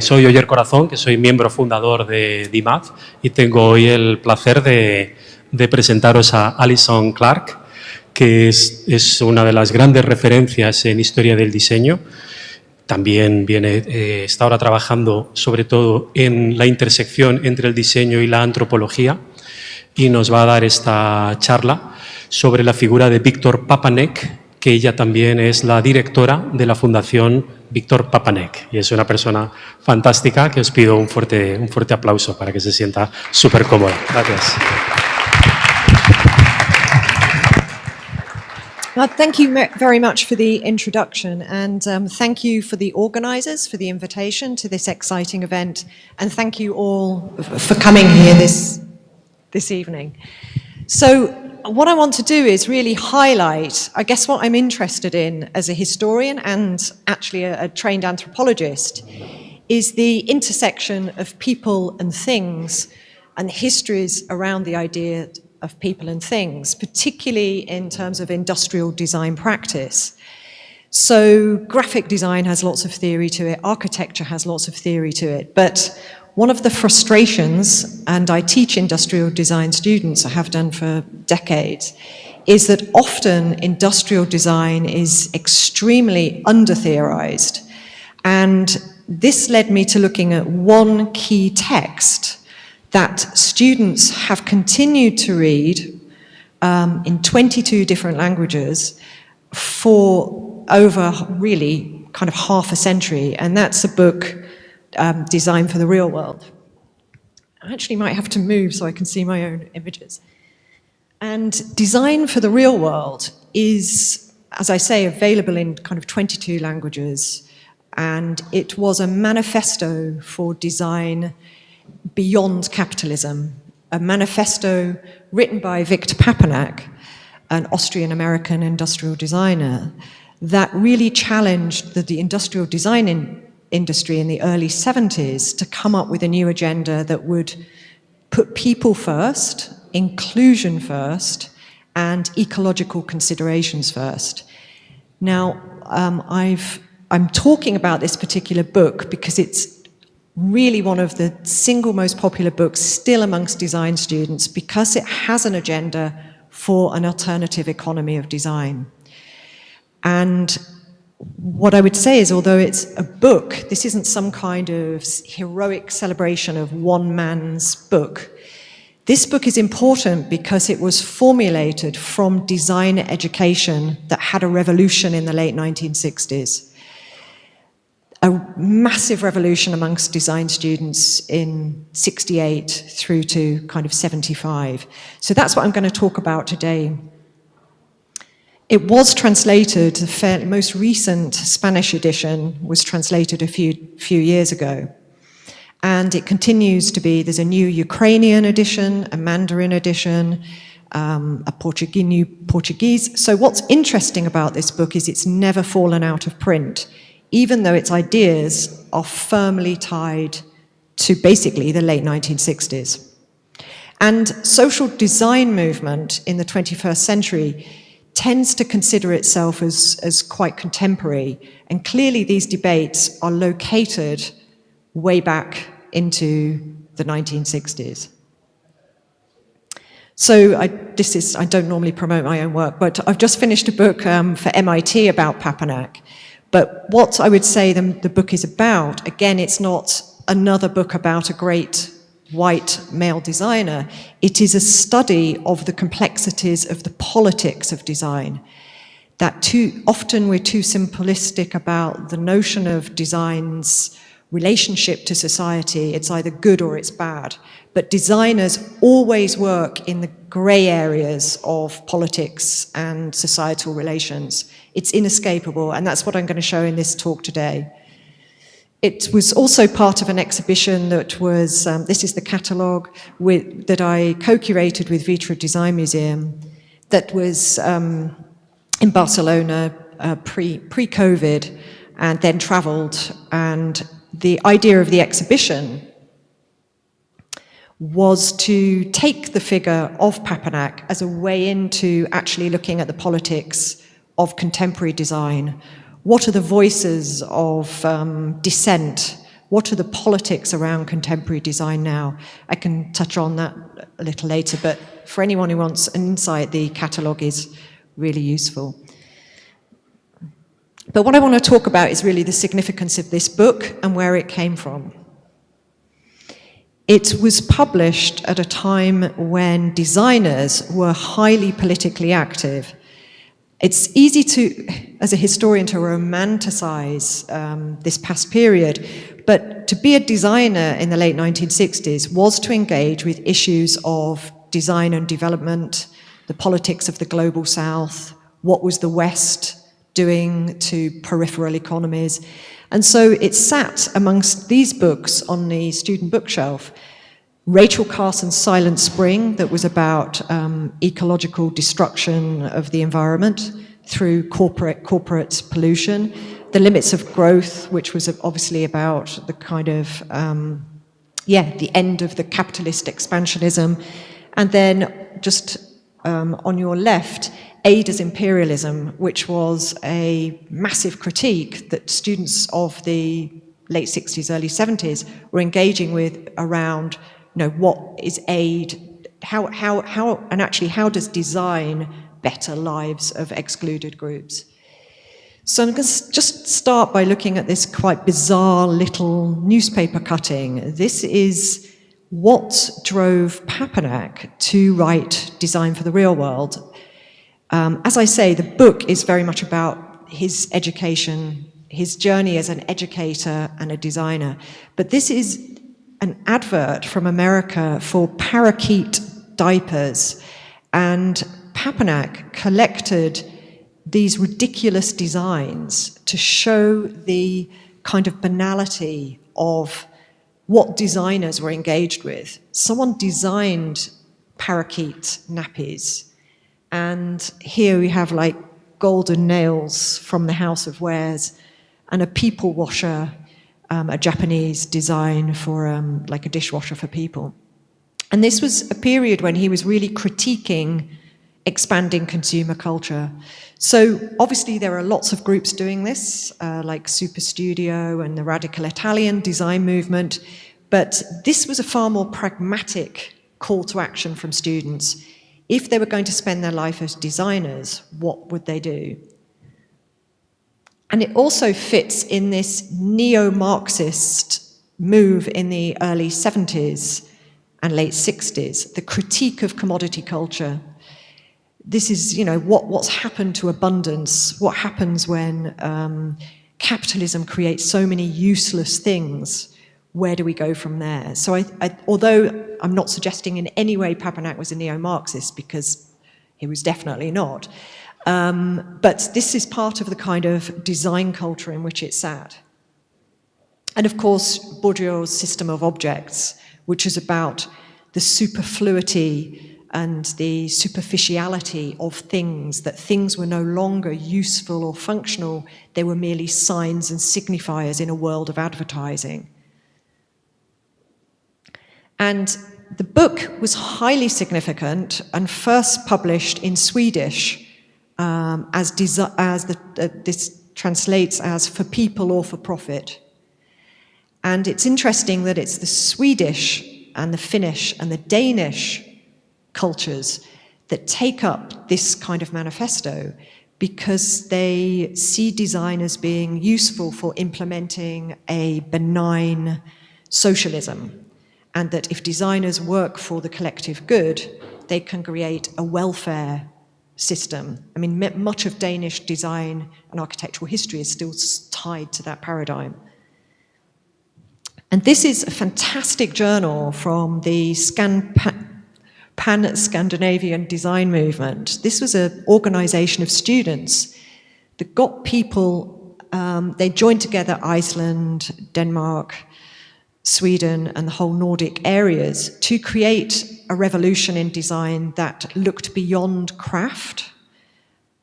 Soy Oyer Corazón, que soy miembro fundador de DIMAD y tengo hoy el placer de presentaros a Alison Clark, que es una de las grandes referencias en historia del diseño. También está ahora trabajando sobre todo en la intersección entre el diseño y la antropología y nos va a dar esta charla sobre la figura de Víctor Papanek, que ella también es la directora de la Fundación Papanek y es una persona fantástica que os pido un fuerte aplauso para que se sienta súper cómoda. Gracias. Well, thank you very much for the introduction, and thank you for the organisers for the invitation to this exciting event, and thank you all for coming here this evening. So what I want to do is really highlight, I guess, what I'm interested in as a historian and actually a trained anthropologist is the intersection of people and things and histories around the idea of people and things, particularly in terms of industrial design practice. So graphic design has lots of theory to it, architecture has lots of theory to it, but one of the frustrations, and I teach industrial design students, I have done for decades, is that often industrial design is extremely under-theorized. And this led me to looking at one key text that students have continued to read in 22 different languages for over really kind of half a century, and that's a book, Design for the Real World. I actually might have to move so I can see my own images. And Design for the Real World is, as I say, available in kind of 22 languages, and it was a manifesto for design beyond capitalism, a manifesto written by Victor Papanek, an Austrian-American industrial designer, that really challenged the industrial design industry in the early 70s to come up with a new agenda that would put people first, inclusion first, and ecological considerations first. Now, I'm talking about this particular book because it's really one of the single most popular books still amongst design students because it has an agenda for an alternative economy of design. And what I would say is, although it's a book, this isn't some kind of heroic celebration of one man's book. This book is important because it was formulated from design education that had a revolution in the late 1960s. A massive revolution amongst design students in 68 through to kind of 75. So that's what I'm going to talk about today. It was translated, the most recent Spanish edition was translated a few years ago. And it continues to be, there's a new Ukrainian edition, a Mandarin edition, a new Portuguese. So what's interesting about this book is it's never fallen out of print, even though its ideas are firmly tied to basically the late 1960s. And social design movement in the 21st century tends to consider itself as quite contemporary, and clearly these debates are located way back into the 1960s. So I don't normally promote my own work, but I've just finished a book for MIT about Papanek. But what I would say the book is about, again, it's not another book about a great white male designer. It is a study of the complexities of the politics of design. That too often we're too simplistic about the notion of design's relationship to society. It's either good or it's bad. But designers always work in the grey areas of politics and societal relations. It's inescapable, and that's what I'm going to show in this talk today. It was also part of an exhibition that was, this is the catalogue that I co-curated with Vitra Design Museum, that was in Barcelona pre-COVID, and then travelled. And the idea of the exhibition was to take the figure of Papanek as a way into actually looking at the politics of contemporary design. What are the voices of dissent What are the politics around contemporary design now? I can touch on that a little later, but for anyone who wants an insight, the catalogue is really useful. But what I want to talk about is really the significance of this book and where it came from. It was published at a time when designers were highly politically active. It's easy to, as a historian, to romanticize this past period, but to be a designer in the late 1960s was to engage with issues of design and development, the politics of the global south, what was the West doing to peripheral economies. And so it sat amongst these books on the student bookshelf. Rachel Carson's Silent Spring, that was about ecological destruction of the environment through corporate pollution. The Limits of Growth, which was obviously about the kind of, the end of the capitalist expansionism. And then just on your left, Ada's Imperialism, which was a massive critique that students of the late 60s, early 70s were engaging with around, what is aid, how does design better lives of excluded groups? So I'm going to just start by looking at this quite bizarre little newspaper cutting. This is what drove Papanek to write Design for the Real World. As I say, the book is very much about his education, his journey as an educator and a designer. But this is an advert from America for parakeet diapers. And Papanek collected these ridiculous designs to show the kind of banality of what designers were engaged with. Someone designed parakeet nappies. And here we have like golden nails from the House of Wares and a people washer, a Japanese design for like a dishwasher for people. And this was a period when he was really critiquing expanding consumer culture. So obviously there are lots of groups doing this, like Super Studio and the Radical Italian design movement, but this was a far more pragmatic call to action from students. If they were going to spend their life as designers, what would they do? And it also fits in this neo-Marxist move in the early 70s and late 60s, the critique of commodity culture. This is, what's happened to abundance, what happens when capitalism creates so many useless things. Where do we go from there? So although I'm not suggesting in any way Papanek was a neo-Marxist, because he was definitely not, but this is part of the kind of design culture in which it sat. And of course, Bourdieu's system of objects, which is about the superfluity and the superficiality of things, that things were no longer useful or functional, they were merely signs and signifiers in a world of advertising. And the book was highly significant and first published in Swedish, this translates as for people or for profit. And it's interesting that it's the Swedish and the Finnish and the Danish cultures that take up this kind of manifesto because they see design as being useful for implementing a benign socialism. And that if designers work for the collective good, they can create a welfare system. I mean, much of Danish design and architectural history is still tied to that paradigm. And this is a fantastic journal from the Pan-Scandinavian design movement. This was an organization of students that got people, they joined together Iceland, Denmark, Sweden and the whole Nordic areas to create a revolution in design that looked beyond craft,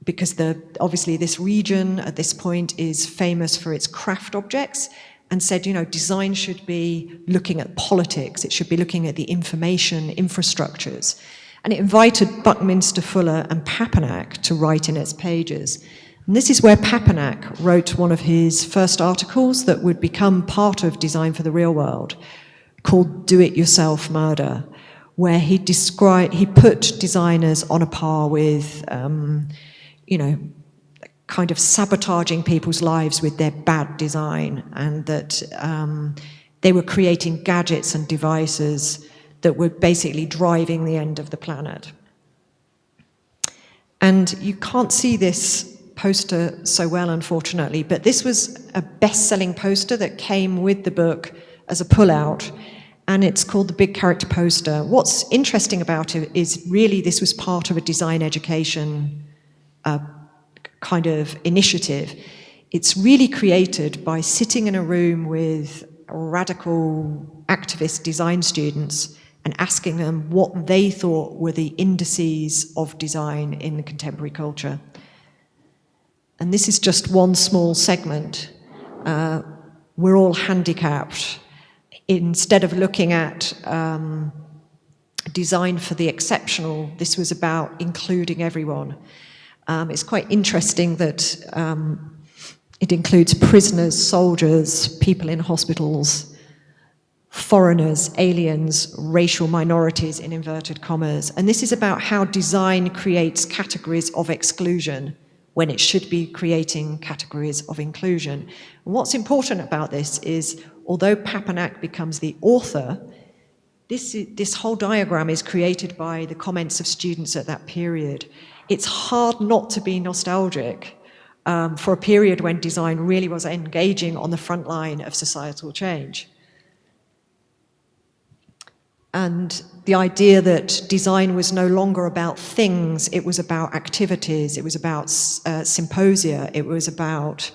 because obviously this region at this point is famous for its craft objects, and said, design should be looking at politics, it should be looking at the information infrastructures. And it invited Buckminster Fuller and Papanek to write in its pages. And this is where Papanek wrote one of his first articles that would become part of Design for the Real World, called Do-It-Yourself Murder, where he put designers on a par with, kind of sabotaging people's lives with their bad design, and that they were creating gadgets and devices that were basically driving the end of the planet. And you can't see this poster so well, unfortunately, but this was a best-selling poster that came with the book as a pullout, and it's called the Big Character Poster. What's interesting about it is really this was part of a design education kind of initiative. It's really created by sitting in a room with radical activist design students and asking them what they thought were the indices of design in the contemporary culture. And this is just one small segment. We're all handicapped. Instead of looking at design for the exceptional, this was about including everyone. It's quite interesting that it includes prisoners, soldiers, people in hospitals, foreigners, aliens, racial minorities in inverted commas. And this is about how design creates categories of exclusion when it should be creating categories of inclusion. And what's important about this is, although Papanek becomes the author, this whole diagram is created by the comments of students at that period. It's hard not to be nostalgic for a period when design really was engaging on the front line of societal change. And the idea that design was no longer about things, it was about activities, it was about symposia, it was about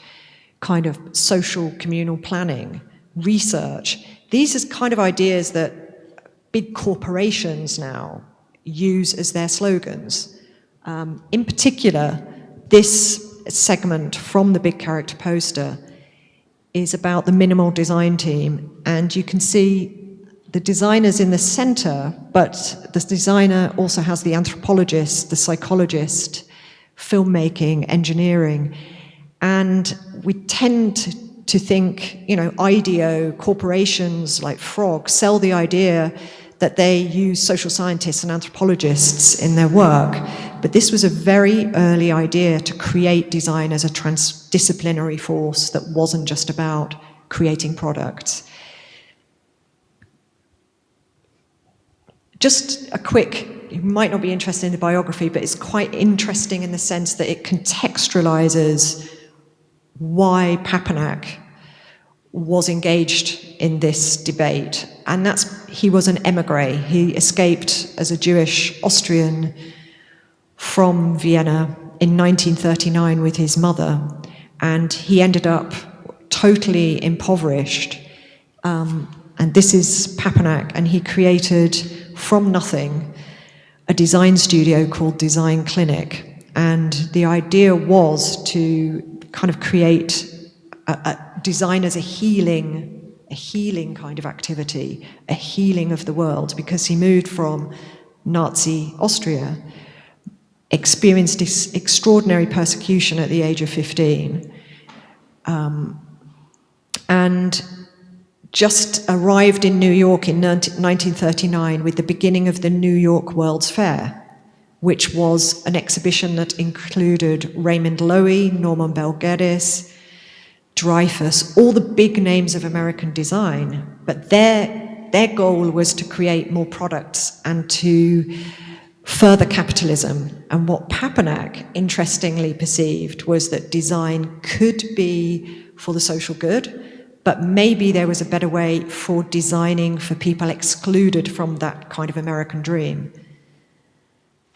kind of social communal planning, research. These are kind of ideas that big corporations now use as their slogans. In particular, this segment from the Big Character Poster is about the minimal design team, and you can see the designer's in the center, but the designer also has the anthropologist, the psychologist, filmmaking, engineering, and we tend to think, IDEO, corporations like Frog sell the idea that they use social scientists and anthropologists in their work. But this was a very early idea to create design as a transdisciplinary force that wasn't just about creating products. Just a quick, you might not be interested in the biography, but it's quite interesting in the sense that it contextualizes why Papanek was engaged in this debate. And he was an emigre. He escaped as a Jewish Austrian from Vienna in 1939 with his mother, and he ended up totally impoverished. And this is Papanek, and he created from nothing a design studio called Design Clinic. And the idea was to kind of create a design as a healing kind of activity, a healing of the world, because he moved from Nazi Austria, experienced this extraordinary persecution at the age of 15, and just arrived in New York in 1939 with the beginning of the New York World's Fair, which was an exhibition that included Raymond Loewy, Norman Bell Geddes, Dreyfus, all the big names of American design. But their goal was to create more products and to further capitalism. And what Papanek interestingly perceived was that design could be for the social good, but maybe there was a better way for designing for people excluded from that kind of American dream.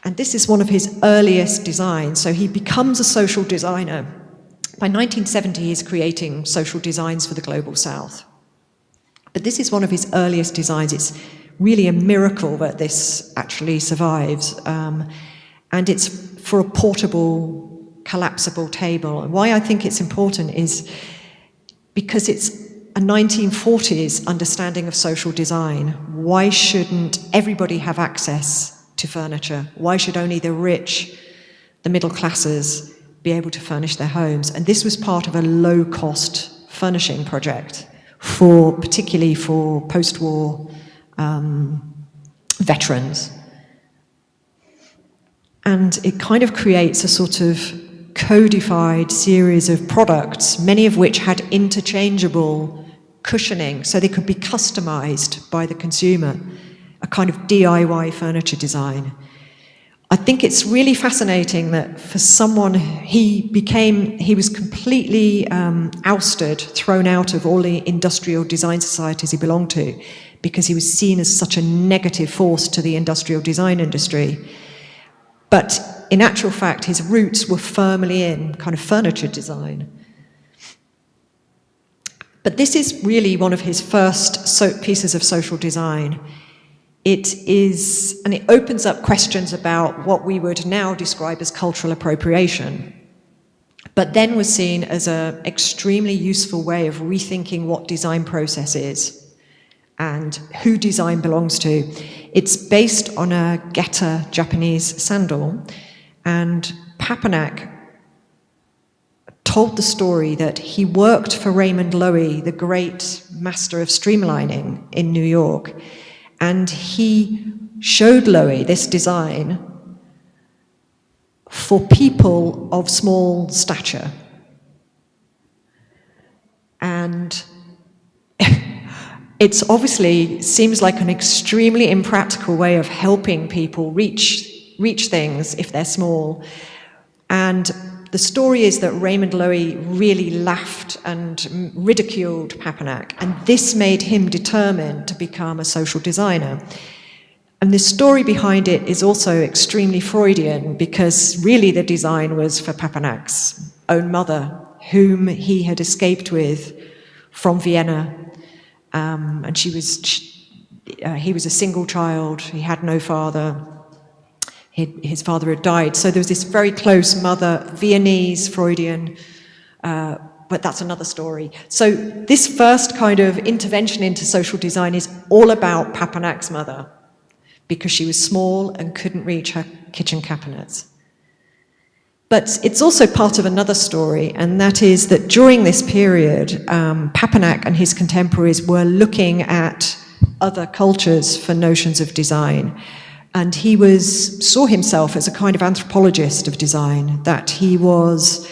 And this is one of his earliest designs. So he becomes a social designer. By 1970, he's creating social designs for the Global South. But this is one of his earliest designs. It's really a miracle that this actually survives. And it's for a portable, collapsible table. And why I think it's important is because it's a 1940s understanding of social design. Why shouldn't everybody have access to furniture? Why should only the rich, the middle classes, be able to furnish their homes. And this was part of a low-cost furnishing project, particularly for post-war veterans. And it kind of creates a sort of codified series of products, many of which had interchangeable cushioning, so they could be customized by the consumer, a kind of DIY furniture design. I think it's really fascinating that for someone, he was completely ousted, thrown out of all the industrial design societies he belonged to, because he was seen as such a negative force to the industrial design industry. But in actual fact, his roots were firmly in kind of furniture design. But this is really one of his first pieces of social design. It opens up questions about what we would now describe as cultural appropriation, but then was seen as an extremely useful way of rethinking what design process is and who design belongs to. It's based on a Geta Japanese sandal, and Papanek told the story that he worked for Raymond Loewy, the great master of streamlining in New York, and he showed Loewy this design for people of small stature. And it's obviously seems like an extremely impractical way of helping people reach things if they're small. And the story is that Raymond Loewy really laughed and ridiculed Papanek, and this made him determined to become a social designer. And the story behind it is also extremely Freudian, because really the design was for Papanek's own mother, whom he had escaped with from Vienna. And he was a single child, he had no father. His father had died. So there was this very close mother, Viennese, Freudian, but that's another story. So this first kind of intervention into social design is all about Papanek's mother, because she was small and couldn't reach her kitchen cabinets. But it's also part of another story, and that is that during this period, Papanek and his contemporaries were looking at other cultures for notions of design. And he saw himself as a kind of anthropologist of design, that he was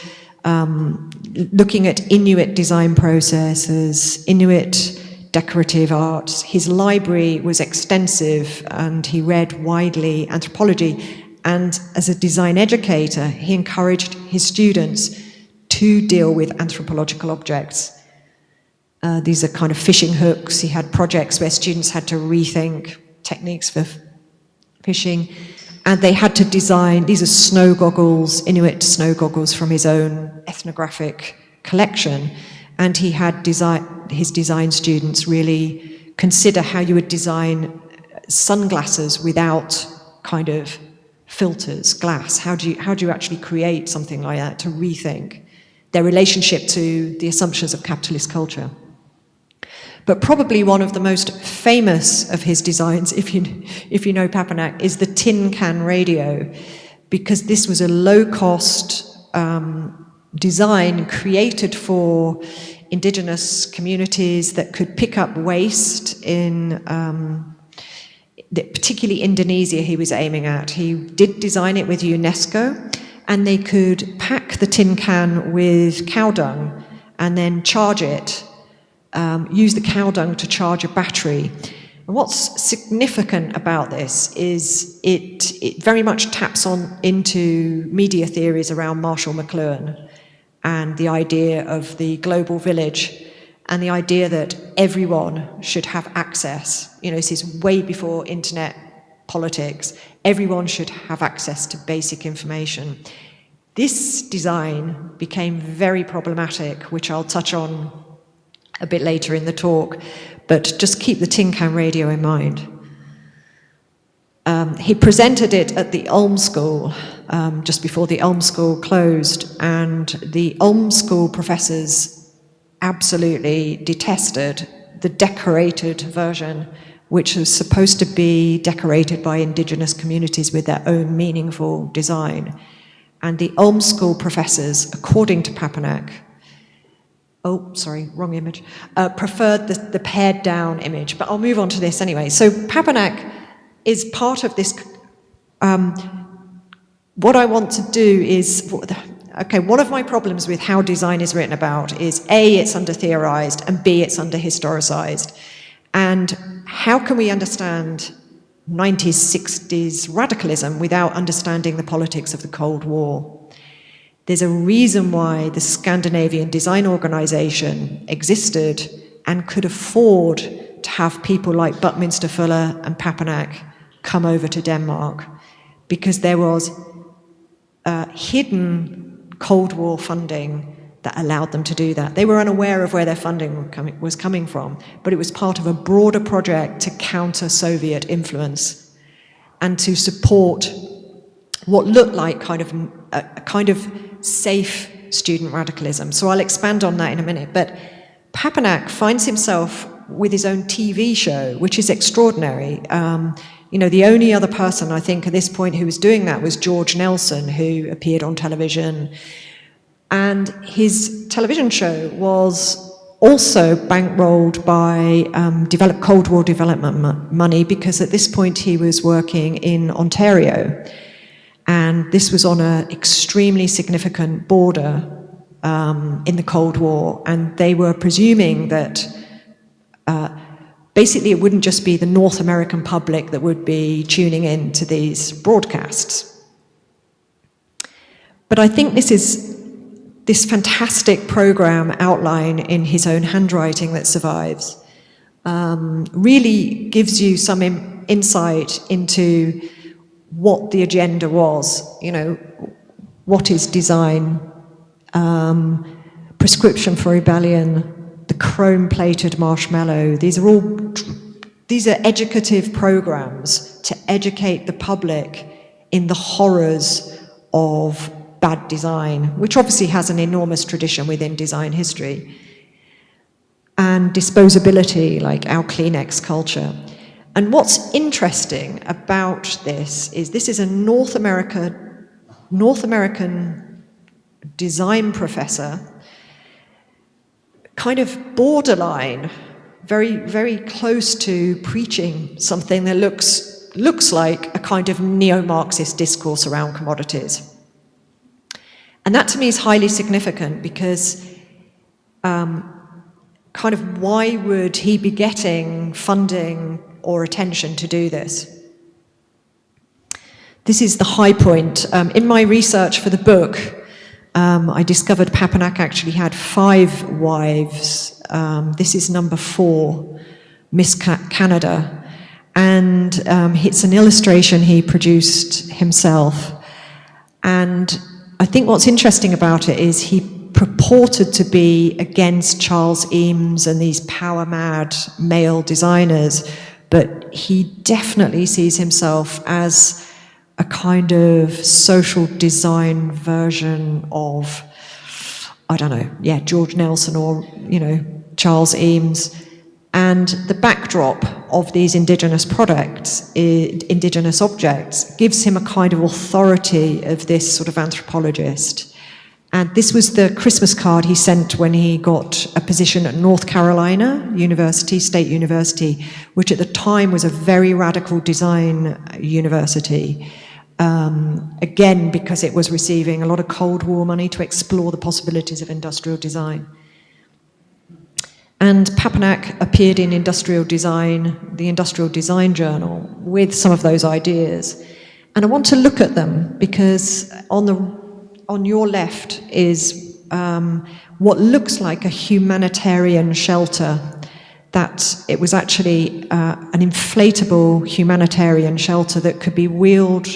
looking at Inuit design processes, Inuit decorative arts. His library was extensive, and he read widely anthropology. And as a design educator, he encouraged his students to deal with anthropological objects. These are kind of fishing hooks. He had projects where students had to rethink techniques for fishing, and they had to design, these are snow goggles, Inuit snow goggles from his own ethnographic collection, and he had his design students really consider how you would design sunglasses without kind of filters, glass. How do you actually create something like that, to rethink their relationship to the assumptions of capitalist culture. But probably one of the most famous of his designs, if you know Papanek, is the tin can radio, because this was a low-cost design created for indigenous communities that could pick up waste in particularly Indonesia he was aiming at. He did design it with UNESCO, and they could pack the tin can with cow dung and then charge it, use the cow dung to charge a battery. And what's significant about this is it very much taps into media theories around Marshall McLuhan and the idea of the global village, and the idea that everyone should have access. You know, this is way before internet politics. Everyone should have access to basic information. This design became very problematic, which I'll touch on a bit later in the talk, but just keep the tin can radio in mind. He presented it at the Ulm School, just before the Ulm School closed, and the Ulm School professors absolutely detested the decorated version, which was supposed to be decorated by indigenous communities with their own meaningful design. And the Ulm School professors, according to Papanek, wrong image, preferred the pared down image, but I'll move on to this anyway. So Papanek is part of this. What I want to do is, one of my problems with how design is written about is A, it's under-theorized, and B, it's under-historicized. And how can we understand 90s, 60s radicalism without understanding the politics of the Cold War? There's a reason why the Scandinavian Design Organization existed and could afford to have people like Buckminster Fuller and Papanek come over to Denmark, because there was hidden Cold War funding that allowed them to do that. They were unaware of where their funding was coming from, but it was part of a broader project to counter Soviet influence and to support what looked like a kind of safe student radicalism. So I'll expand on that in a minute. But Papanek finds himself with his own TV show, which is extraordinary. The only other person, I think, at this point who was doing that was George Nelson, who appeared on television. And his television show was also bankrolled by Cold War development money, because at this point he was working in Ontario. And this was on an extremely significant border in the Cold War. And they were presuming that basically it wouldn't just be the North American public that would be tuning in to these broadcasts. But I think this fantastic program outline in his own handwriting that survives really gives you some insight into what the agenda was. What is design, prescription for rebellion, the chrome-plated marshmallow. These are educative programs to educate the public in the horrors of bad design, which obviously has an enormous tradition within design history, and disposability, like our Kleenex culture. And what's interesting about this is a North American design professor, kind of borderline, very, very close to preaching something that looks like a kind of neo-Marxist discourse around commodities. And that to me is highly significant, because kind of why would he be getting funding or attention to do this? This is the high point. In my research for the book, I discovered Papanek actually had 5 wives. This is number 4, Miss Canada. And it's an illustration he produced himself. And I think what's interesting about it is he purported to be against Charles Eames and these power-mad male designers, but he definitely sees himself as a kind of social design version of, George Nelson or, Charles Eames. And the backdrop of these indigenous objects, gives him a kind of authority of this sort of anthropologist. And this was the Christmas card he sent when he got a position at North Carolina State University, which at the time was a very radical design university. Again, because it was receiving a lot of Cold War money to explore the possibilities of industrial design. And Papanek appeared in Industrial Design, the Industrial Design Journal, with some of those ideas. And I want to look at them because on your left is what looks like a humanitarian shelter. That it was actually an inflatable humanitarian shelter that could be wheeled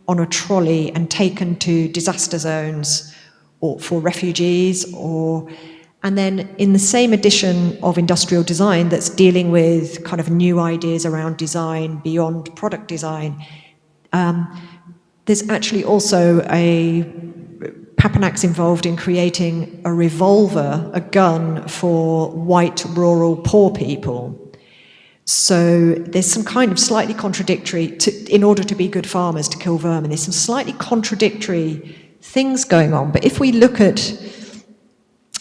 on a trolley and taken to disaster zones or for refugees, and then in the same edition of Industrial Design that's dealing with kind of new ideas around design beyond product design, there's actually also Papanek's involved in creating a revolver, a gun for white rural poor people. So there's some kind of slightly contradictory, in order to be good farmers, to kill vermin, there's some slightly contradictory things going on. But if we look at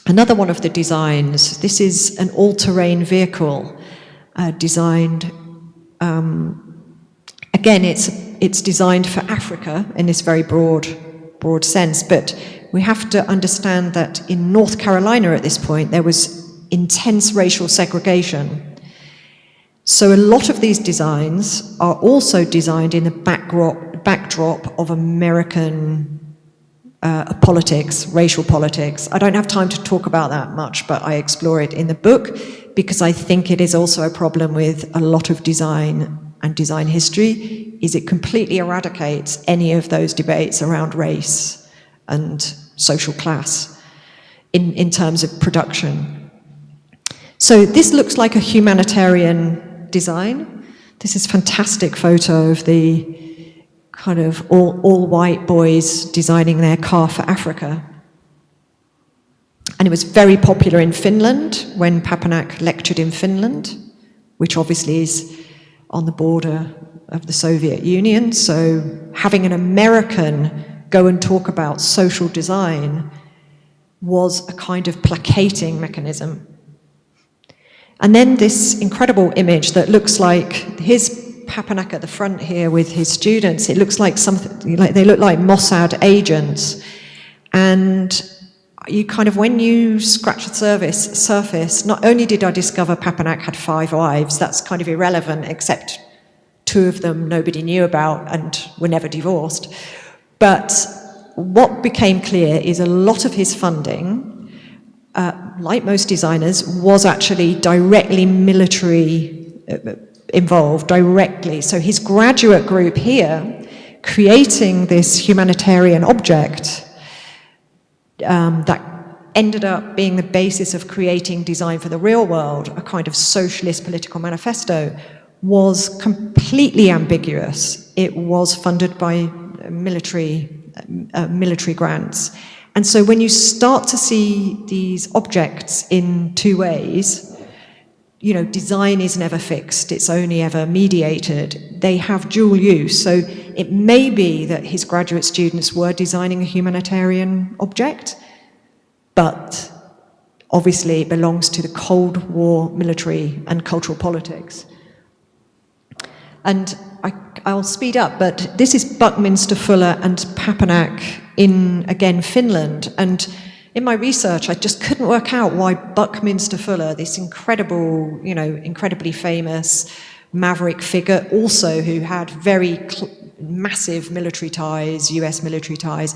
another one of the designs, this is an all-terrain vehicle designed. Again, it's designed for Africa in this very broad sense, but we have to understand that in North Carolina at this point, there was intense racial segregation. So a lot of these designs are also designed in the backdrop of American politics, racial politics. I don't have time to talk about that much, but I explore it in the book because I think it is also a problem with a lot of design and design history, is it completely eradicates any of those debates around race and social class in terms of production. So this looks like a humanitarian design. This is a fantastic photo of the kind of all white boys designing their car for Africa. And it was very popular in Finland when Papanek lectured in Finland, which obviously is on the border of the Soviet Union. So having an American go and talk about social design was a kind of placating mechanism. And then this incredible image that looks like, here's Papanek at the front here with his students. It looks like something, like they look like Mossad agents. And you kind of, when you scratch the surface, not only did I discover Papanek had 5 wives, that's kind of irrelevant, except 2 of them nobody knew about and were never divorced. But what became clear is a lot of his funding, like most designers, was actually directly military involved, directly. So his graduate group here, creating this humanitarian object, that ended up being the basis of creating Design for the Real World, a kind of socialist political manifesto, was completely ambiguous. It was funded by military grants. And so when you start to see these objects in 2 ways, you know, design is never fixed, it's only ever mediated. They have dual use. So it may be that his graduate students were designing a humanitarian object, but obviously it belongs to the Cold War military and cultural politics. And I'll speed up, but this is Buckminster Fuller and Papanek in, again, Finland. And in my research, I just couldn't work out why Buckminster Fuller, this incredible, you know, incredibly famous maverick figure, also who had very massive military ties, US military ties,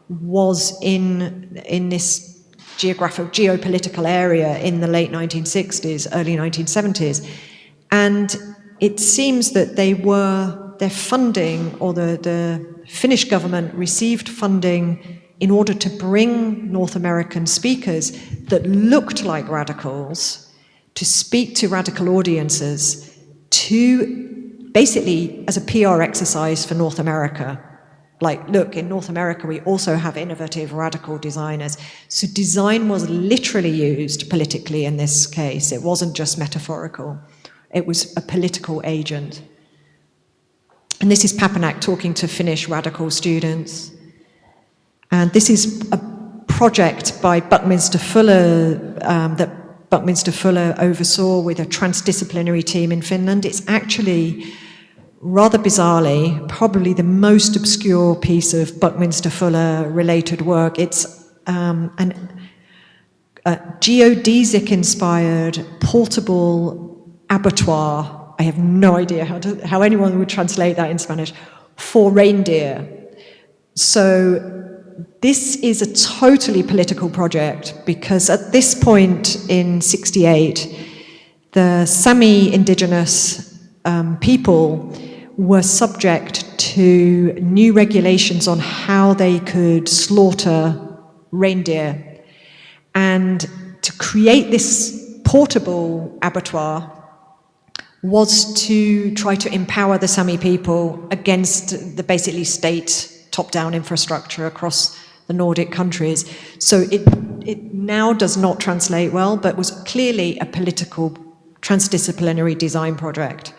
was in this geopolitical area in the late 1960s, early 1970s. And it seems that their funding, or the Finnish government received funding in order to bring North American speakers that looked like radicals to speak to radical audiences, to basically as a PR exercise for North America. Like, look, in North America, we also have innovative radical designers. So design was literally used politically in this case. It wasn't just metaphorical. It was a political agent. And this is Papanek talking to Finnish radical students. And this is a project by Buckminster Fuller that Buckminster Fuller oversaw with a transdisciplinary team in Finland. It's actually, rather bizarrely, probably the most obscure piece of Buckminster Fuller-related work. It's an geodesic-inspired portable abattoir. I have no idea how anyone would translate that in Spanish, for reindeer. So this is a totally political project, because at this point in '68, the Sami indigenous people were subject to new regulations on how they could slaughter reindeer. And to create this portable abattoir was to try to empower the Sami people against the basically state top-down infrastructure across the Nordic countries. So it now does not translate well, but was clearly a political transdisciplinary design project.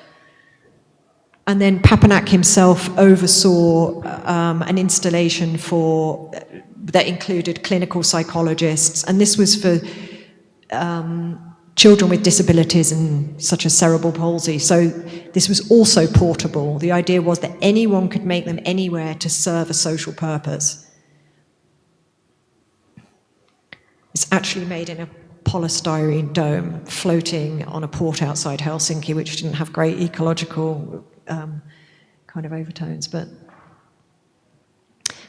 And then Papanek himself oversaw an installation for that included clinical psychologists, and this was for children with disabilities and such as cerebral palsy. So this was also portable. The idea was that anyone could make them anywhere to serve a social purpose. It's actually made in a polystyrene dome floating on a port outside Helsinki, which didn't have great ecological kind of overtones. But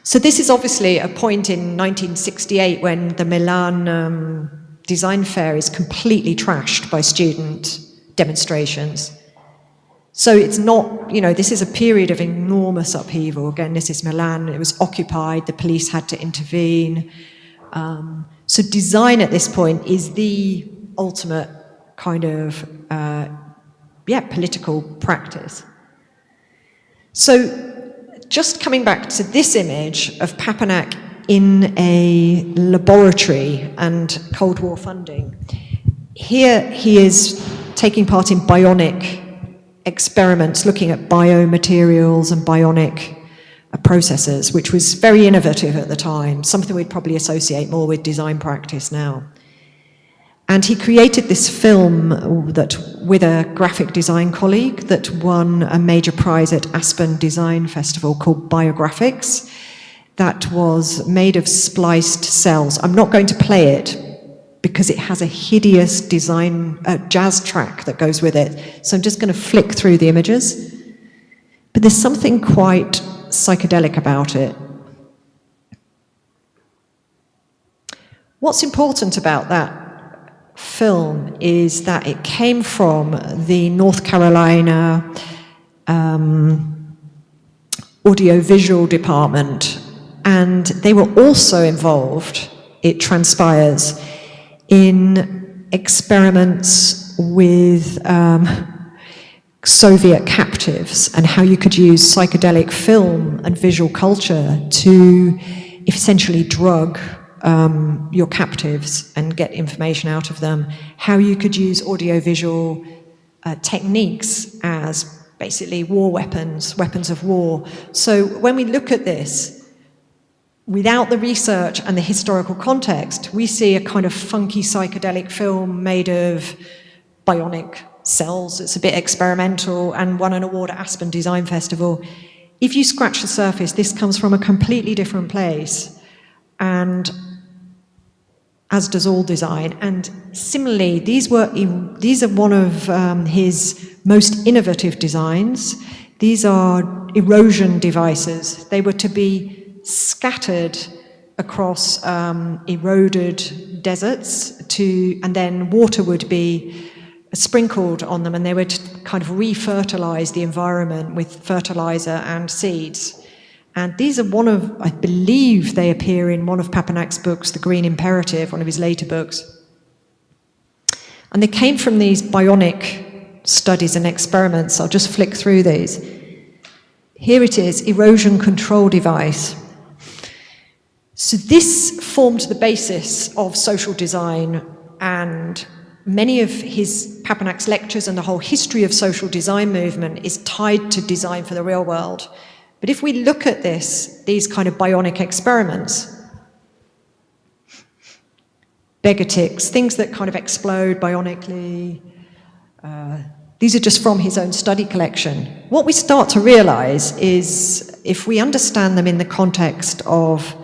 so this is obviously a point in 1968 when the Milan design fair is completely trashed by student demonstrations. So it's not, this is a period of enormous upheaval. Again, this is Milan, it was occupied, the police had to intervene. So design at this point is the ultimate kind of, political practice. So just coming back to this image of Papanek in a laboratory and Cold War funding, here he is taking part in bionic experiments, looking at biomaterials and bionic processes, which was very innovative at the time, something we'd probably associate more with design practice now. And he created this film that, with a graphic design colleague, that won a major prize at Aspen Design Festival called Biographics, that was made of spliced cells. I'm not going to play it because it has a hideous design jazz track that goes with it. So I'm just going to flick through the images. But there's something quite psychedelic about it. What's important about that film is that it came from the North Carolina audiovisual department, and they were also involved, it transpires, in experiments with Soviet captives and how you could use psychedelic film and visual culture to essentially drug your captives and get information out of them, how you could use audiovisual techniques as basically war weapons, weapons of war. So when we look at this, without the research and the historical context, we see a kind of funky psychedelic film made of bionic cells. It's a bit experimental and won an award at Aspen Design Festival. If you scratch the surface, this comes from a completely different place, and as does all design. And similarly, these are one of his most innovative designs. These are erosion devices. They were to be scattered across eroded deserts and then water would be sprinkled on them, and they were to kind of re-fertilize the environment with fertilizer and seeds. And these are I believe they appear in one of Papanek's books, The Green Imperative, one of his later books. And they came from these bionic studies and experiments. I'll just flick through these. Here it is, erosion control device. So this formed the basis of social design, and many of Papanek's lectures and the whole history of social design movement is tied to design for the real world. But if we look at these kind of bionic experiments, begatics, things that kind of explode bionically, these are just from his own study collection. What we start to realize is, if we understand them in the context of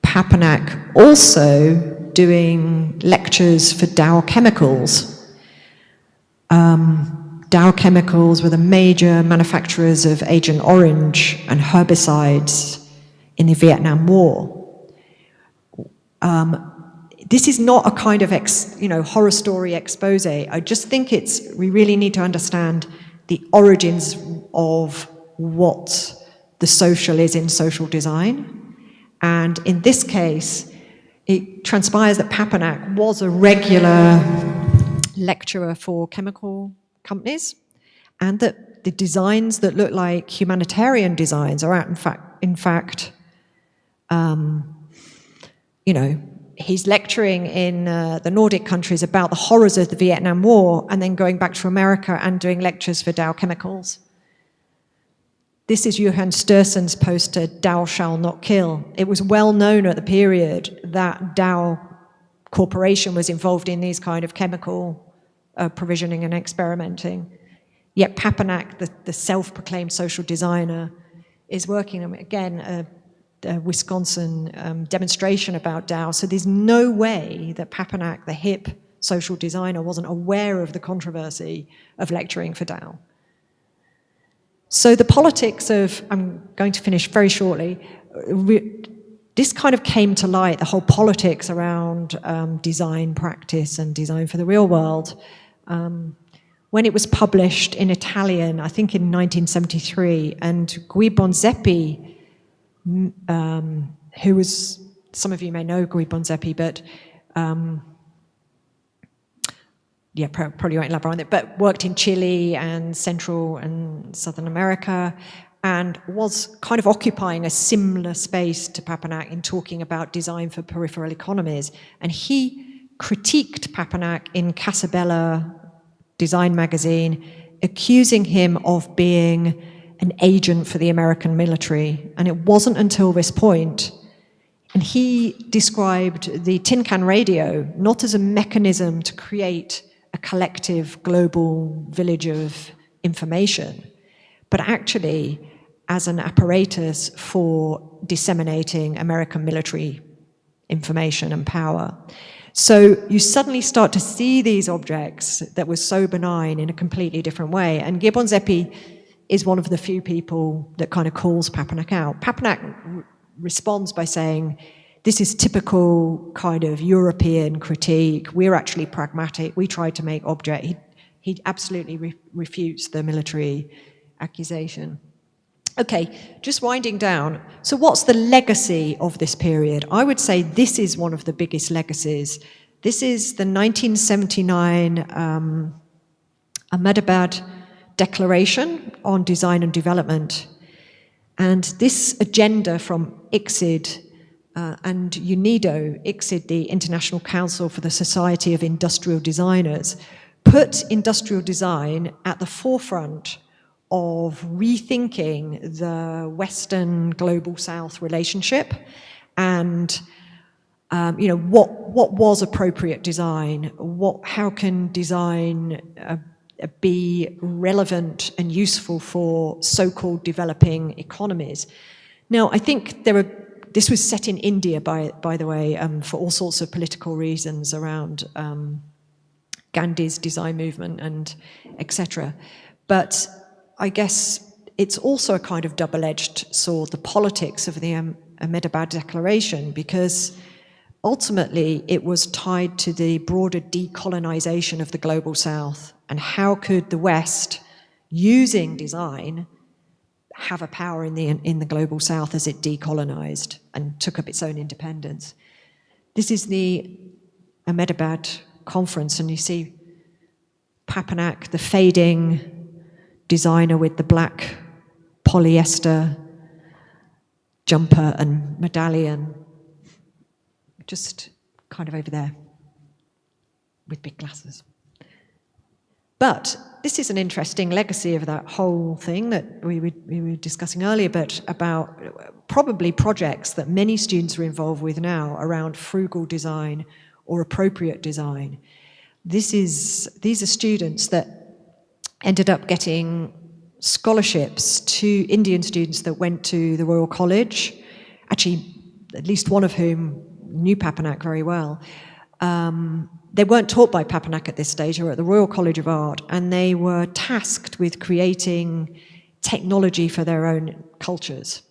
Papanek also doing lectures for Dow Chemicals, Dow Chemicals were the major manufacturers of Agent Orange and herbicides in the Vietnam War. This is not a kind of horror story expose. I just think we really need to understand the origins of what the social is in social design. And in this case, it transpires that Papanek was a regular lecturer for chemical companies, and that the designs that look like humanitarian designs are in fact, he's lecturing in the Nordic countries about the horrors of the Vietnam War, and then going back to America and doing lectures for Dow Chemicals. This is Johan Stersen's poster, Dow Shall Not Kill. It was well known at the period that Dow Corporation was involved in these kind of chemical provisioning and experimenting. Yet Papanek, the self-proclaimed social designer, is working, again, a Wisconsin demonstration about Dow. So there's no way that Papanek, the hip social designer, wasn't aware of the controversy of lecturing for Dow. So the politics of, I'm going to finish very shortly, this kind of came to light, the whole politics around design practice and design for the real world, when it was published in Italian, I think in 1973, and Guy Bonzeppi, who was, some of you may know Guy Bonzeppi, but yeah, probably won't elaborate on it, but worked in Chile and Central and Southern America, and was kind of occupying a similar space to Papanek in talking about design for peripheral economies. And he critiqued Papanek in Casabella Design magazine, accusing him of being an agent for the American military. And it wasn't until this point, and he described the tin can radio not as a mechanism to create a collective global village of information, but actually as an apparatus for disseminating American military information and power. So you suddenly start to see these objects that were so benign in a completely different way. And Guy Bonzeppi is one of the few people that kind of calls Papanek out. Papanek responds by saying, this is typical kind of European critique. We're actually pragmatic. We try to make object. He absolutely refutes the military accusation. Okay, just winding down. So what's the legacy of this period? I would say this is one of the biggest legacies. This is the 1979 Ahmedabad Declaration on Design and Development. And this agenda from ICSID and UNIDO, ICSID, the International Council for the Society of Industrial Designers, put industrial design at the forefront of rethinking the Western global South relationship and what was appropriate design, how can design be relevant and useful for so-called developing economies. Now, I think this was set in India, by the way, for all sorts of political reasons around Gandhi's design movement and etc. But I guess it's also a kind of double-edged sword, the politics of the Ahmedabad Declaration, because ultimately it was tied to the broader decolonization of the global South. And how could the West, using design, have a power in the global South as it decolonized and took up its own independence? This is the Ahmedabad conference, and you see Papanek, the fading designer with the black polyester jumper and medallion, just kind of over there with big glasses. But this is an interesting legacy of that whole thing that we were discussing earlier, but about probably projects that many students are involved with now around frugal design or appropriate design. These are students that ended up getting scholarships to Indian students that went to the Royal College, actually at least one of whom knew Papanek very well. They weren't taught by Papanek at this stage, they were at the Royal College of Art, and they were tasked with creating technology for their own cultures.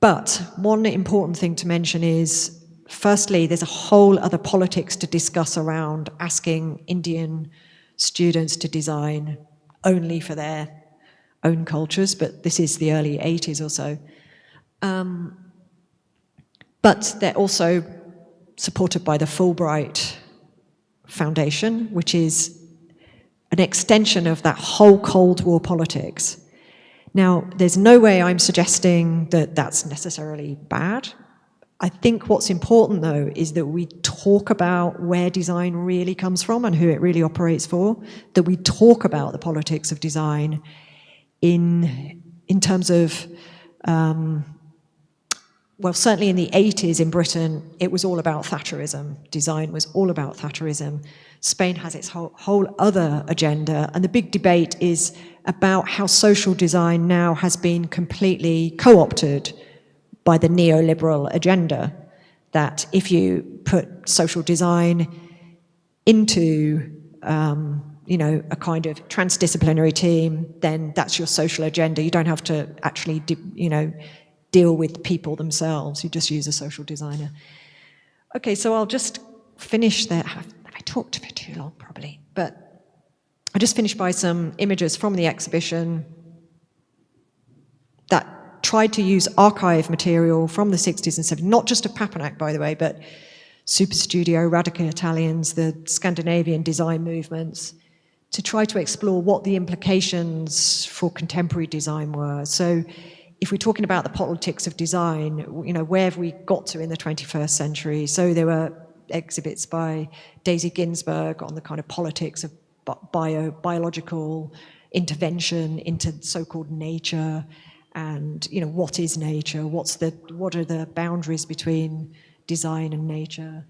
But one important thing to mention is, firstly, there's a whole other politics to discuss around asking Indian students to design only for their own cultures, but this is the early 80s or so. But they're also supported by the Fulbright Foundation, which is an extension of that whole Cold War politics. Now, there's no way I'm suggesting that that's necessarily bad. I think what's important, though, is that we talk about where design really comes from and who it really operates for, that we talk about the politics of design in in terms of, well, certainly in the 80s in Britain, it was all about Thatcherism. Design was all about Thatcherism. Spain has its whole other agenda, and the big debate is about how social design now has been completely co-opted by the neoliberal agenda, that if you put social design into a kind of transdisciplinary team, then that's your social agenda. You don't have to actually deal with people themselves. You just use a social designer. Okay, so I'll just finish there. Have I talked a bit too long, probably? But I'll just finish by some images from the exhibition that tried to use archive material from the 60s and 70s, not just of Papanek, by the way, but Super Studio, Radical Italians, the Scandinavian design movements, to try to explore what the implications for contemporary design were. So if we're talking about the politics of design, where have we got to in the 21st century? So there were exhibits by Daisy Ginsburg on the kind of politics of biological intervention into so-called nature, and what is nature? What are the boundaries between design and nature?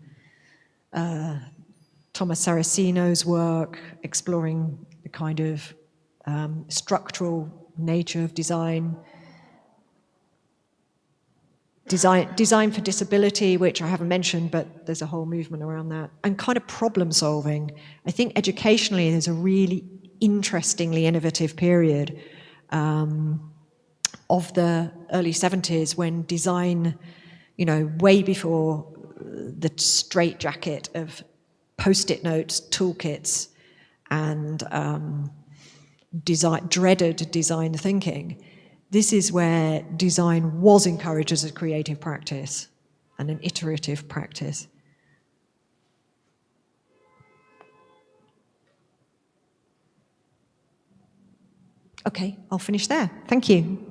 Thomas Saraceno's work exploring the kind of structural nature of design. Design for disability, which I haven't mentioned, but there's a whole movement around that. And kind of problem solving. I think educationally there's a really interestingly innovative period of the early 70s when design, way before the straitjacket of post-it notes, toolkits, and dreaded design thinking. This is where design was encouraged as a creative practice and an iterative practice. Okay, I'll finish there. Thank you.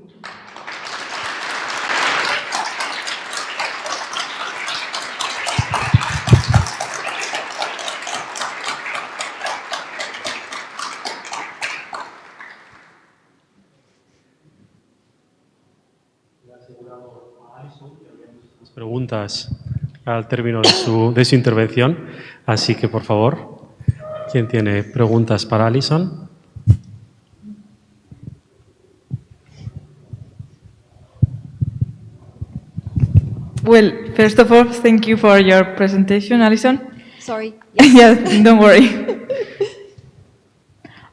Preguntas al término de su intervención, así que por favor, ¿quién tiene preguntas para Alison? Well, first of all, thank you for your presentation, Alison. Sorry. Yes. Yeah, don't worry.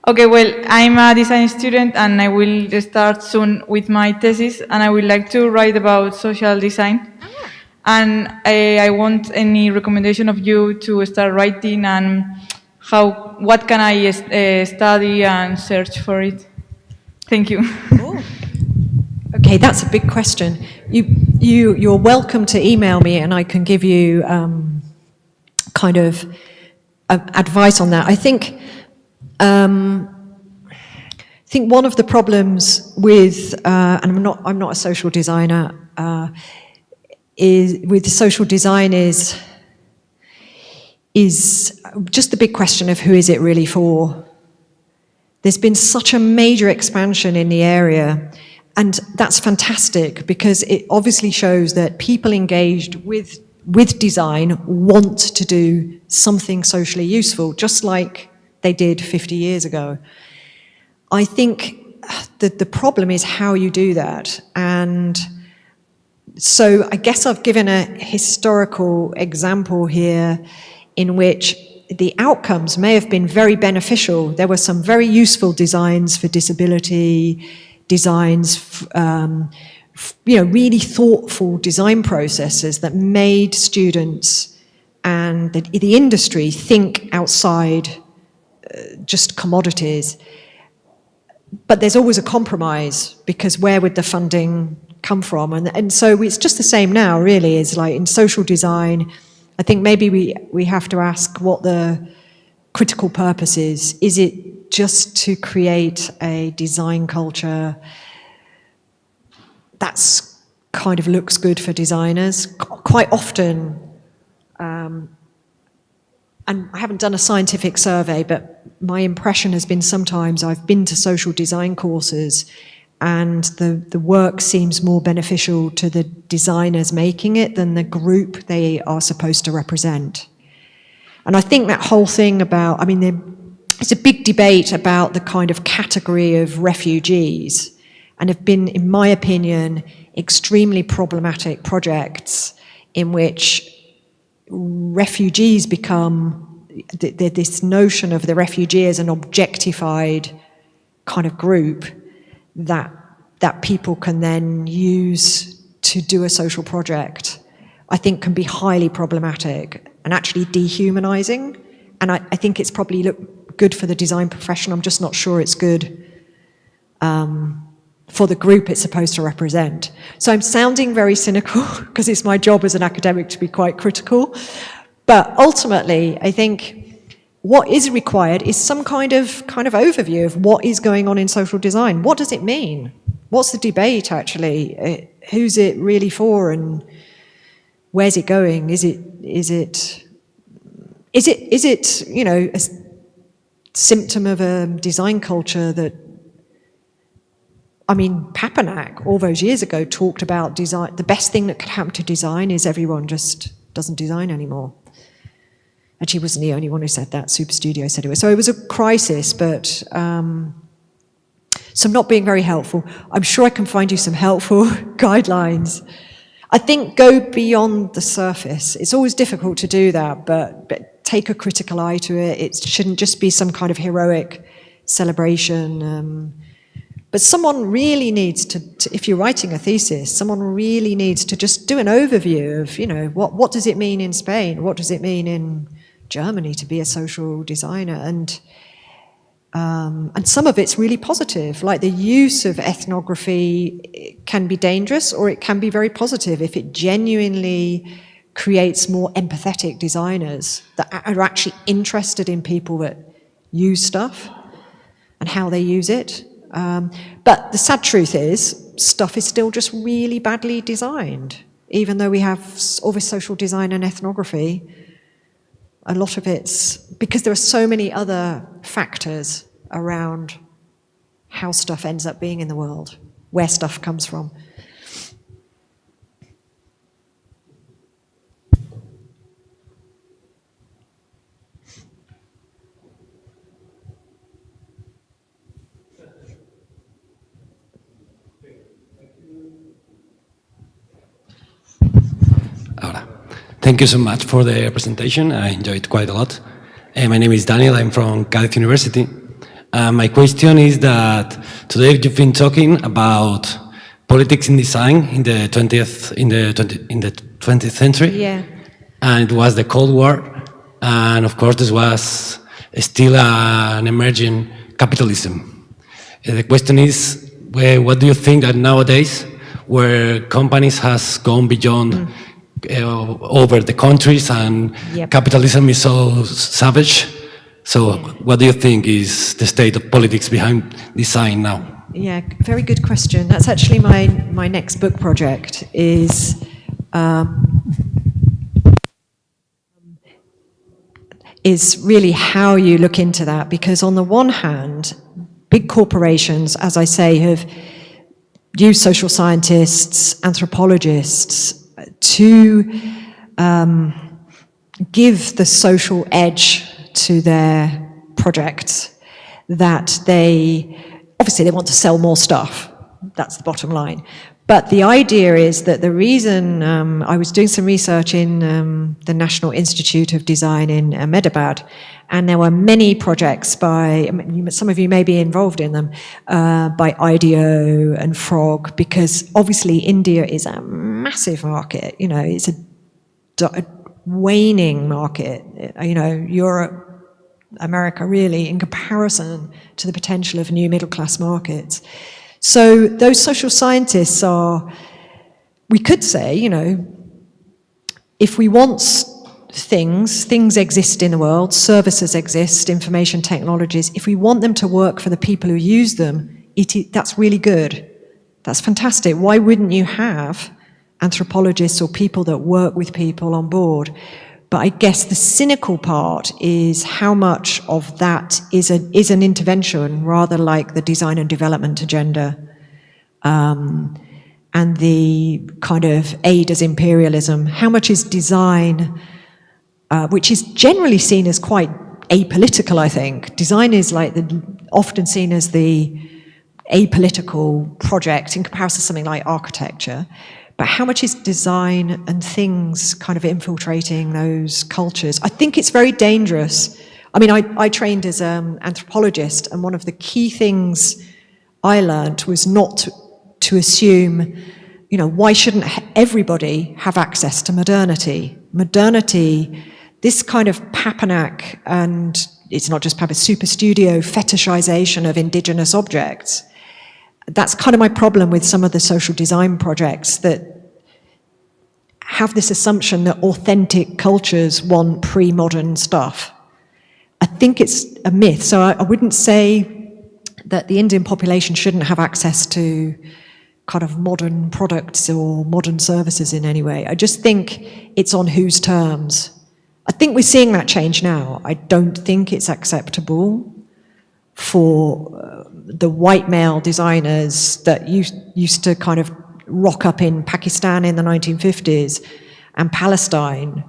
Okay, well, I'm a design student and I will start soon with my thesis, and I would like to write about social design. And I want any recommendation of you to start writing, and what can I study and search for it? Thank you. Oh. Okay, that's a big question. You're welcome to email me and I can give you kind of advice on that. I think one of the problems with, and I'm not a social designer, is with social design is just the big question of who is it really for? There's been such a major expansion in the area, and that's fantastic because it obviously shows that people engaged with design want to do something socially useful, just like they did 50 years ago. I think that the problem is how you do that, and so I guess I've given a historical example here in which the outcomes may have been very beneficial. There were some very useful designs for disability, designs, really thoughtful design processes that made students and the industry think outside just commodities. But there's always a compromise, because where would the funding come from? And so it's just the same now, really. It's like in social design, I think maybe we have to ask what the critical purpose is. Is it just to create a design culture that's kind of looks good for designers? Quite often, and I haven't done a scientific survey, but my impression has been sometimes I've been to social design courses and the work seems more beneficial to the designers making it than the group they are supposed to represent. And I think that whole thing about, it's a big debate about the kind of category of refugees, and have been, in my opinion, extremely problematic projects in which refugees become, this notion of the refugee as an objectified kind of group that people can then use to do a social project, I think can be highly problematic and actually dehumanizing. And I think it's probably good for the design profession. I'm just not sure it's good for the group it's supposed to represent. So I'm sounding very cynical because it's my job as an academic to be quite critical. But ultimately, I think what is required is some kind of overview of what is going on in social design. What does it mean? What's the debate actually? Who's it really for, and where's it going? Is it a symptom of a design culture that, Papanek all those years ago talked about design. The best thing that could happen to design is everyone just doesn't design anymore. And she wasn't the only one who said that. Super Studio said it. So it was a crisis, but so I'm not being very helpful. I'm sure I can find you some helpful guidelines. I think go beyond the surface. It's always difficult to do that, but take a critical eye to it. It shouldn't just be some kind of heroic celebration. But someone really needs to, if you're writing a thesis, someone really needs to just do an overview of, what does it mean in Spain? What does it mean in Germany to be a social designer? And some of it's really positive, like the use of ethnography can be dangerous, or it can be very positive if it genuinely creates more empathetic designers that are actually interested in people that use stuff and how they use it. But the sad truth is, stuff is still just really badly designed. Even though we have all this social design and ethnography, a lot of it's because there are so many other factors around how stuff ends up being in the world, where stuff comes from. Thank you so much for the presentation. I enjoyed quite a lot. My name is Daniel. I'm from Cardiff University. My question is that today you've been talking about politics in design in the 20th century. Yeah. And it was the Cold War, and of course this was still an emerging capitalism. The question is, what do you think that nowadays, where companies has gone beyond over the countries and capitalism is so savage, so what do you think is the state of politics behind design now? Yeah, very good question. That's actually my next book project is really how you look into that, because on the one hand, big corporations, as I say, have used social scientists, anthropologists to give the social edge to their projects, that they want to sell more stuff. That's the bottom line. But the idea is that the reason, I was doing some research in the National Institute of Design in Ahmedabad, and there were many projects by, some of you may be involved in them, by IDEO and Frog, because obviously India is a massive market, it's a waning market, Europe, America really, in comparison to the potential of new middle-class markets. So those social scientists are, we could say, if we want things exist in the world, services exist, information technologies, if we want them to work for the people who use them, that's really good. That's fantastic. Why wouldn't you have anthropologists or people that work with people on board? But I guess the cynical part is how much of that is an intervention, rather like the design and development agenda. and the kind of aid as imperialism. How much is design, which is generally seen as quite apolitical, I think. Design is like often seen as the apolitical project in comparison to something like architecture. But how much is design and things kind of infiltrating those cultures? I think it's very dangerous. I mean, I trained as an anthropologist, and one of the key things I learned was not to assume, you know, why shouldn't everybody have access to modernity? Modernity, this kind of Papanek, and it's not just Papanek, super studio fetishization of indigenous objects. That's kind of my problem with some of the social design projects that have this assumption that authentic cultures want pre-modern stuff. I think it's a myth. So I wouldn't say that the Indian population shouldn't have access to kind of modern products or modern services in any way. I just think it's on whose terms. I think we're seeing that change now. I don't think it's acceptable for the white male designers that used to kind of rock up in Pakistan in the 1950s and Palestine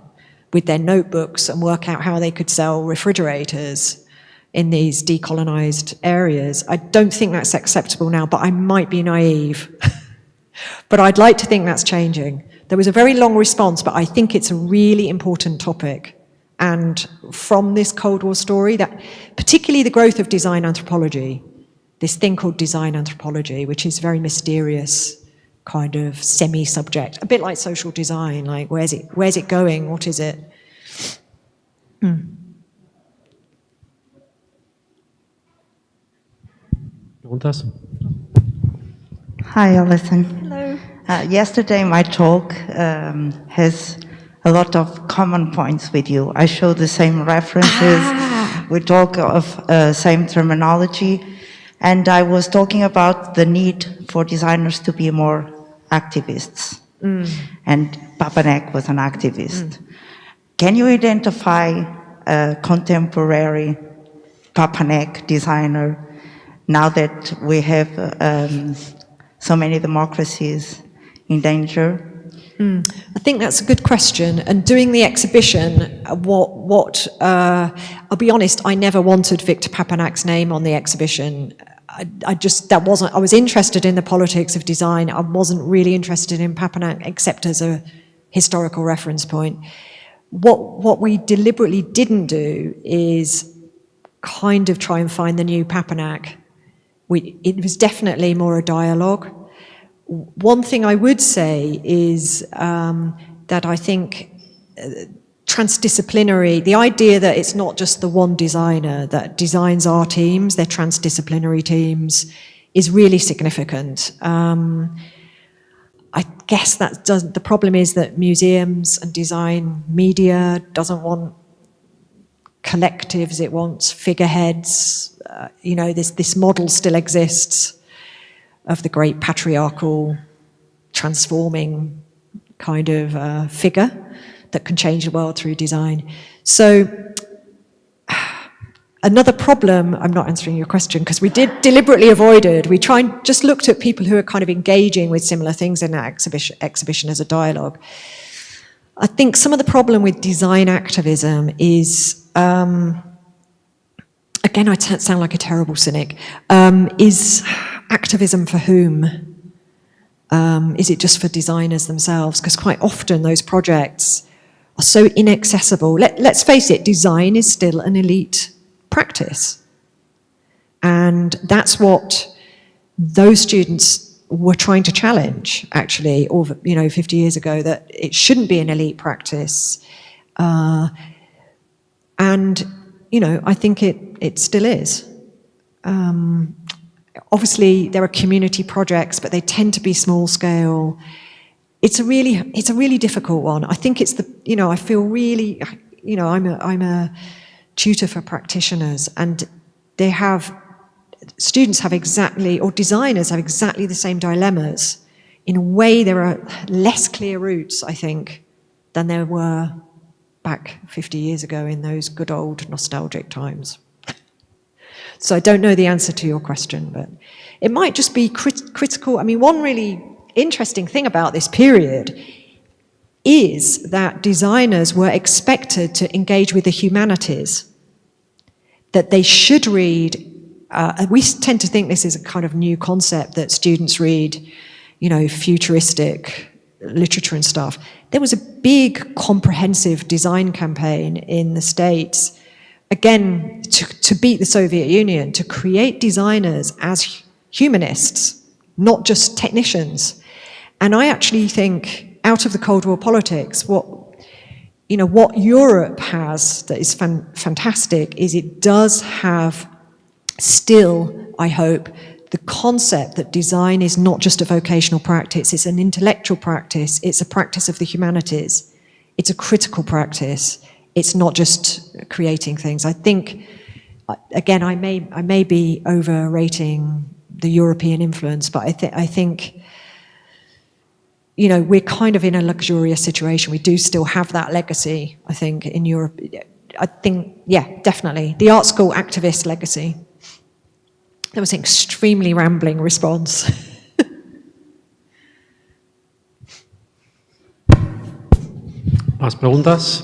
with their notebooks and work out how they could sell refrigerators in these decolonized areas. I don't think that's acceptable now, but I might be naive. But I'd like to think that's changing. There was a very long response, but I think it's a really important topic. And from this Cold War story, that particularly the growth of design anthropology, this thing called design anthropology, which is very mysterious kind of semi-subject, a bit like social design, like where's it going, what is it? ¿Preguntas? Hi, Alison. Hello. Yesterday, my talk has a lot of common points with you. I show the same references. We talk of same terminology. And I was talking about the need for designers to be more activists. And Papanek was an activist. Can you identify a contemporary Papanek designer now that we have so many democracies in danger? I think that's a good question. And doing the exhibition, I'll be honest, I never wanted Victor Papanek's name on the exhibition. I was interested in the politics of design. I wasn't really interested in Papanek except as a historical reference point. What we deliberately didn't do is kind of try and find the new Papanek. It was definitely more a dialogue. One thing I would say is that I think transdisciplinary, the idea that it's not just the one designer that designs our teams, they're transdisciplinary teams, is really significant. I guess the problem is that museums and design media doesn't want collectives, it wants figureheads. This model still exists of the great patriarchal transforming kind of figure that can change the world through design. So another problem, I'm not answering your question because we did deliberately avoided, we just looked at people who are kind of engaging with similar things in that exhibition as a dialogue. I think some of the problem with design activism is, again, I sound like a terrible cynic, is activism for whom? Is it just for designers themselves? Because quite often those projects are so inaccessible. Let's face it, design is still an elite practice. And that's what those students were trying to challenge, actually, 50 years ago, that it shouldn't be an elite practice. And, I think it still is. Obviously, there are community projects, but they tend to be small scale. It's a really difficult one. I think it's I feel really, I'm a tutor for practitioners, and students have exactly, or designers have exactly the same dilemmas. In a way, there are less clear routes, I think, than there were back 50 years ago in those good old nostalgic times. So I don't know the answer to your question, but It might just be critical. I mean, one really interesting thing about this period is that designers were expected to engage with the humanities, that they should read. We tend to think this is a kind of new concept, that students read, you know, futuristic literature and stuff. There was a big comprehensive design campaign in the States, again, to beat the Soviet Union, to create designers as humanists, not just technicians. And I actually think, out of the Cold War politics, what Europe has that is fantastic is it does have still, I hope, the concept that design is not just a vocational practice, it's an intellectual practice, it's a practice of the humanities, it's a critical practice, it's not just creating things. I think, again, I may be overrating the European influence, but I think, you know, we're kind of in a luxurious situation. We do still have that legacy, I think, in Europe. I think, yeah, definitely. The art school activist legacy. That was an extremely rambling response. ¿Más preguntas?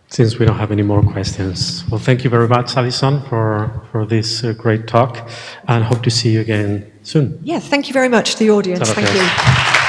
Since we don't have any more questions. Well, thank you very much, Alison, for this great talk, and hope to see you again soon. Yeah, thank you very much to the audience. Thank you.